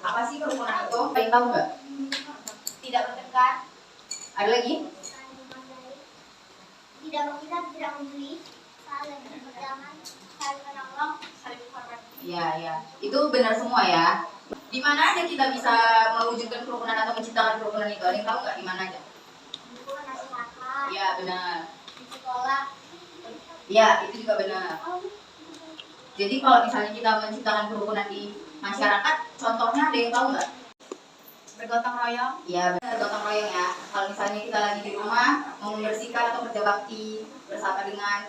Apa sih kerukunan itu? Pengen tahu nggak? Tidak bertengkar. Ada lagi? Tidak menghina, tidak membeli, saling berdamai, saling menolong, saling menghormati. Ya. Itu benar semua ya. Di mana aja kita bisa mewujudkan kerukunan atau menciptakan kerukunan itu? Ada yang tahu nggak di mana aja? Di masyarakat. Ya, benar. Di sekolah. Ya, itu juga benar. Jadi kalau misalnya kita menciptakan kerukunan di masyarakat, contohnya ada yang tahu nggak? Bergotong royong. Ya, benar, gotong royong ya. Kalau misalnya kita lagi di rumah mau membersihkan atau kerja bakti bersama dengan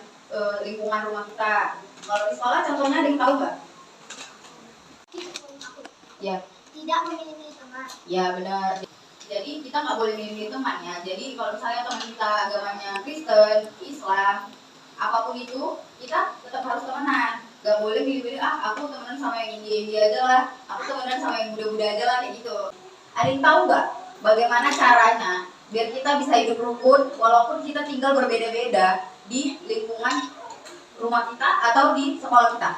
lingkungan rumah kita. Kalau di sekolah contohnya ada yang tahu nggak? Ya. Tidak memilih teman. Ya, benar. Jadi kita nggak boleh milih teman ya. Jadi kalau misalnya teman kita agamanya Kristen, Islam, apapun itu, kita tetap harus temenan. Gak boleh pilih-pilih, aku temenan sama yang India aja lah, aku temenan sama yang Buddha aja lah, kayak gitu. Ada yang tahu nggak bagaimana caranya biar kita bisa hidup rukun walaupun kita tinggal berbeda-beda di lingkungan rumah kita atau di sekolah kita?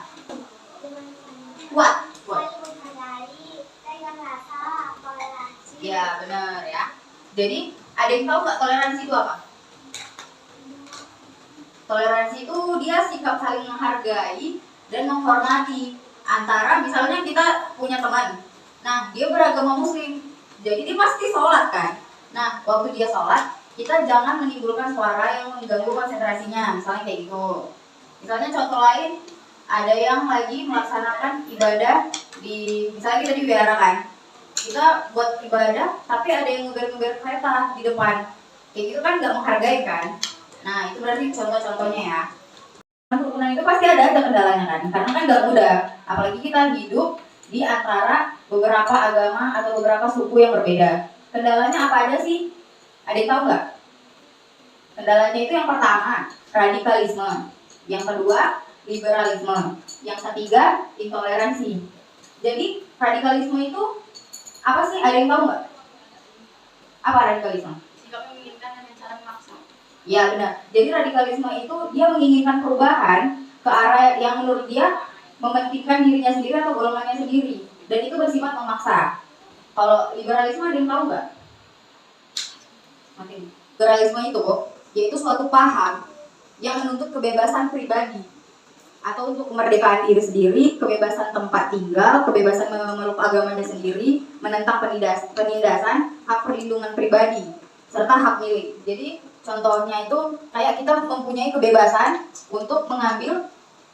Kuat. Saling menghargai, dengan rasa, toleransi. Ya, benar ya. Jadi ada yang tahu nggak toleransi itu apa? Toleransi itu dia sikap saling menghargai dan menghormati antara misalnya kita punya teman. Nah, dia beragama muslim. Jadi dia pasti sholat kan. Nah, waktu dia sholat, kita jangan menimbulkan suara yang mengganggu konsentrasinya. Misalnya kayak gitu. Misalnya contoh lain, ada yang lagi melaksanakan ibadah di, misalnya kita di wihara kan. Kita buat ibadah, tapi ada yang ngeber-ngeber kereta di depan. Kayak gitu kan nggak menghargai kan. Nah, itu berarti contoh-contohnya ya. Kerukunan itu pasti ada kendalanya kan, karena kan nggak mudah. Apalagi kita hidup di antara beberapa agama atau beberapa suku yang berbeda. Kendalanya apa aja sih? Ada yang tahu nggak? Kendalanya itu yang pertama, radikalisme. Yang kedua, liberalisme. Yang ketiga, intoleransi. Jadi, radikalisme itu apa sih? Ada yang tahu nggak? Apa radikalisme? Sikap menginginkan dengan cara memaksa. Ya, benar. Jadi radikalisme itu dia menginginkan perubahan ke arah yang menurut dia mementingkan dirinya sendiri atau golongannya sendiri, dan itu bersifat memaksa. Kalau liberalisme ada yang tahu nggak? Liberalisme itu yaitu suatu paham yang menuntut kebebasan pribadi atau untuk kemerdekaan diri sendiri, kebebasan tempat tinggal, kebebasan memeluk agamanya sendiri, menentang penindasan, hak perlindungan pribadi, serta hak milik. Jadi contohnya itu kayak kita mempunyai kebebasan untuk mengambil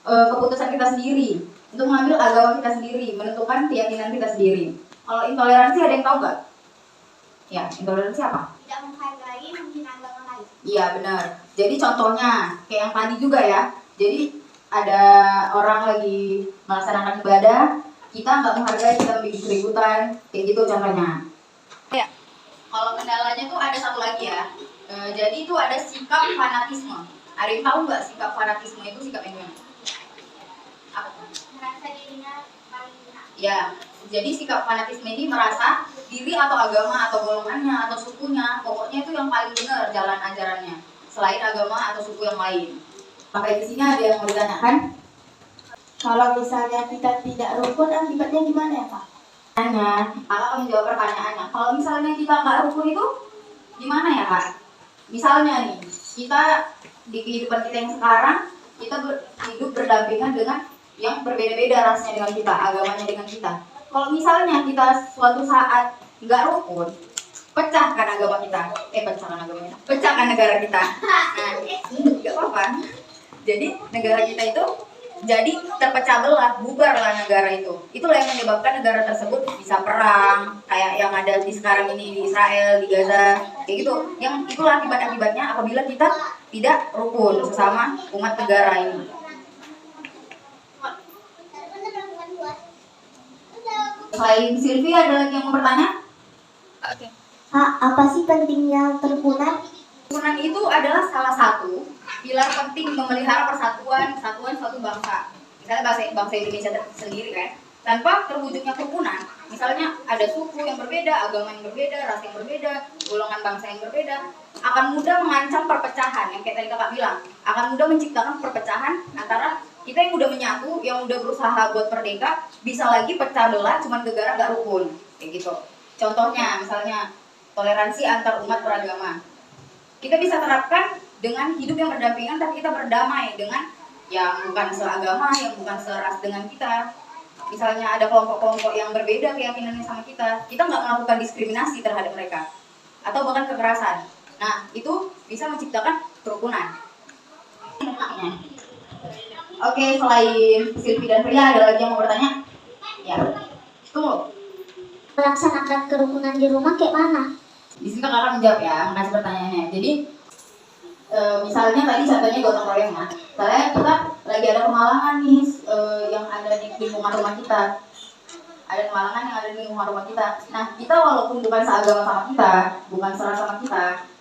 keputusan kita sendiri, untuk mengambil agama kita sendiri, menentukan keyakinan kita sendiri. Kalau intoleransi ada yang tahu nggak? Ya, intoleransi apa? Tidak menghargai, menghina agama lain. Iya, benar. Jadi contohnya kayak yang tadi juga ya. Jadi ada orang lagi melaksanakan ibadah, kita nggak menghargai, kita bikin keributan, kayak gitu contohnya. Ya. Kalau kendalanya tuh ada satu lagi ya. Jadi itu ada sikap fanatisme. Ada yang tahu nggak sikap fanatisme itu sikap yang gimana? Apa tuh? Merasa dirinya paling benar. Ya, jadi sikap fanatisme ini merasa diri atau agama atau golongannya atau sukunya, pokoknya itu yang paling benar jalan ajarannya, selain agama atau suku yang lain. Sampai di sini ada yang mau ditanyakan? Kalau misalnya kita tidak rukun, akibatnya gimana ya Pak? Kakak akan menjawab pertanyaannya. Kalau misalnya kita nggak rukun itu gimana ya Kak? Misalnya nih, kita di kehidupan kita yang sekarang, kita hidup berdampingan dengan yang berbeda-beda rasnya dengan kita, agamanya dengan kita. Kalau misalnya kita suatu saat nggak rukun, pecahkan agama kita, pecahkan negara kita. Nah, nggak apa-apa. Jadi negara kita itu jadi terpecah belah, bubarlah negara itu. Itulah yang menyebabkan negara tersebut bisa perang, kayak yang ada di sekarang ini di Israel, di Gaza, kayak gitu. Yang itulah akibat-akibatnya apabila kita tidak rukun sesama umat negara ini. Selain Sylvie, ada lagi yang mau bertanya? Oke. Apa sih pentingnya kerukunan? Kerukunan itu adalah salah satu pilar penting memelihara kesatuan suatu bangsa. Misalnya bangsa Indonesia sendiri kan. Tanpa terwujudnya kerukunan, misalnya ada suku yang berbeda, agama yang berbeda, ras yang berbeda, golongan bangsa yang berbeda, akan mudah mengancam perpecahan. Yang kayak tadi kakak bilang, akan mudah menciptakan perpecahan antara kita yang udah menyatu, yang udah berusaha buat merdeka, bisa lagi pecah belah cuman gara-gara gak rukun, kayak gitu. Contohnya, misalnya toleransi antar umat beragama. Kita bisa terapkan dengan hidup yang berdampingan, tapi kita berdamai dengan yang bukan seagama, yang bukan seras dengan kita. Misalnya ada kelompok-kelompok yang berbeda keyakinannya sama kita nggak melakukan diskriminasi terhadap mereka, atau bahkan kekerasan. Nah, itu bisa menciptakan kerukunan. Oke, selain Silvi dan Pria, ada lagi yang mau bertanya? Ya, tunggu. Melaksanakan kerukunan di rumah kayak mana? Di sini kakak menjawab ya, makasih pertanyaannya. Jadi, misalnya tadi contohnya gotong royong ya. Misalnya kita lagi ada kemalangan nih yang ada di lingkungan rumah kita. Ada kemalangan yang ada di lingkungan rumah kita. Nah, kita walaupun bukan seagama sama kita, bukan seras sama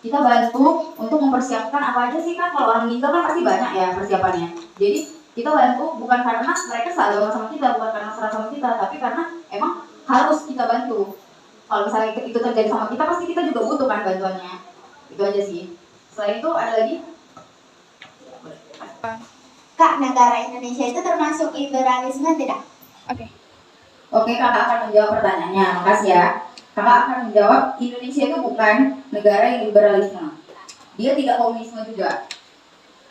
kita bantu untuk mempersiapkan apa aja sih, kan kalau orang meninggal kan pasti banyak ya persiapannya. Jadi kita bantu bukan karena mereka seagama sama kita, bukan karena seras sama kita, tapi karena emang harus kita bantu. Kalau misalnya itu terjadi sama kita, pasti kita juga butuh kan bantuannya. Itu aja sih. Selain itu ada lagi? Kak, negara Indonesia itu termasuk liberalisme tidak? Oke. Oke, kakak akan menjawab pertanyaannya. Makasih ya. Kakak akan menjawab, Indonesia itu bukan negara yang liberalisme. Dia tidak komunisme juga.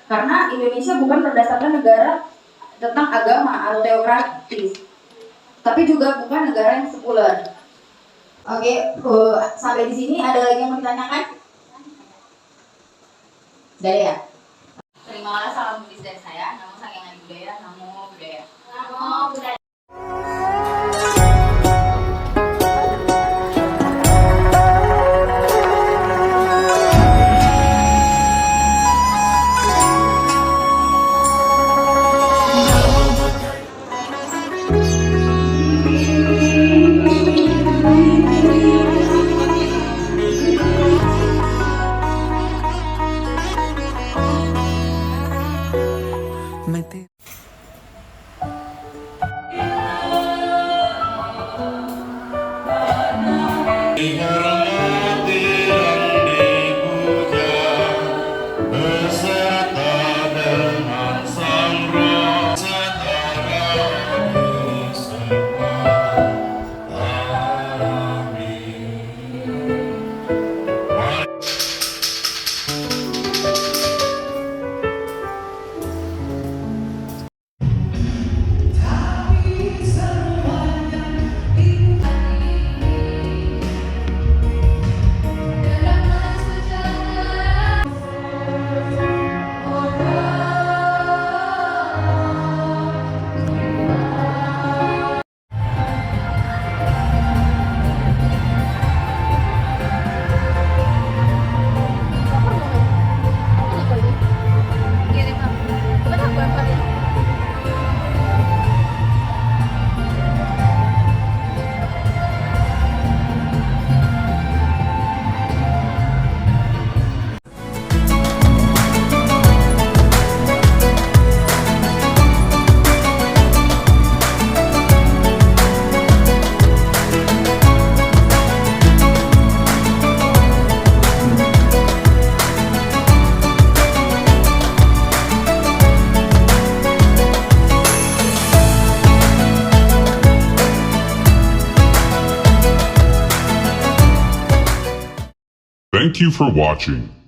Karena Indonesia bukan berdasarkan negara tentang agama atau teokratis. Tapi juga bukan negara yang sekuler. Oke, sampai di sini ada lagi yang mau ditanyakan? Sudah ya? Terima kasih, salam Buddhis dari saya. Namo Sakyang Budaya, Namo Buddhaya. Namo Buddhaya. Dihormati dan dipuja beserta dengan sang roh setara di semua. Amin. Thank you for watching.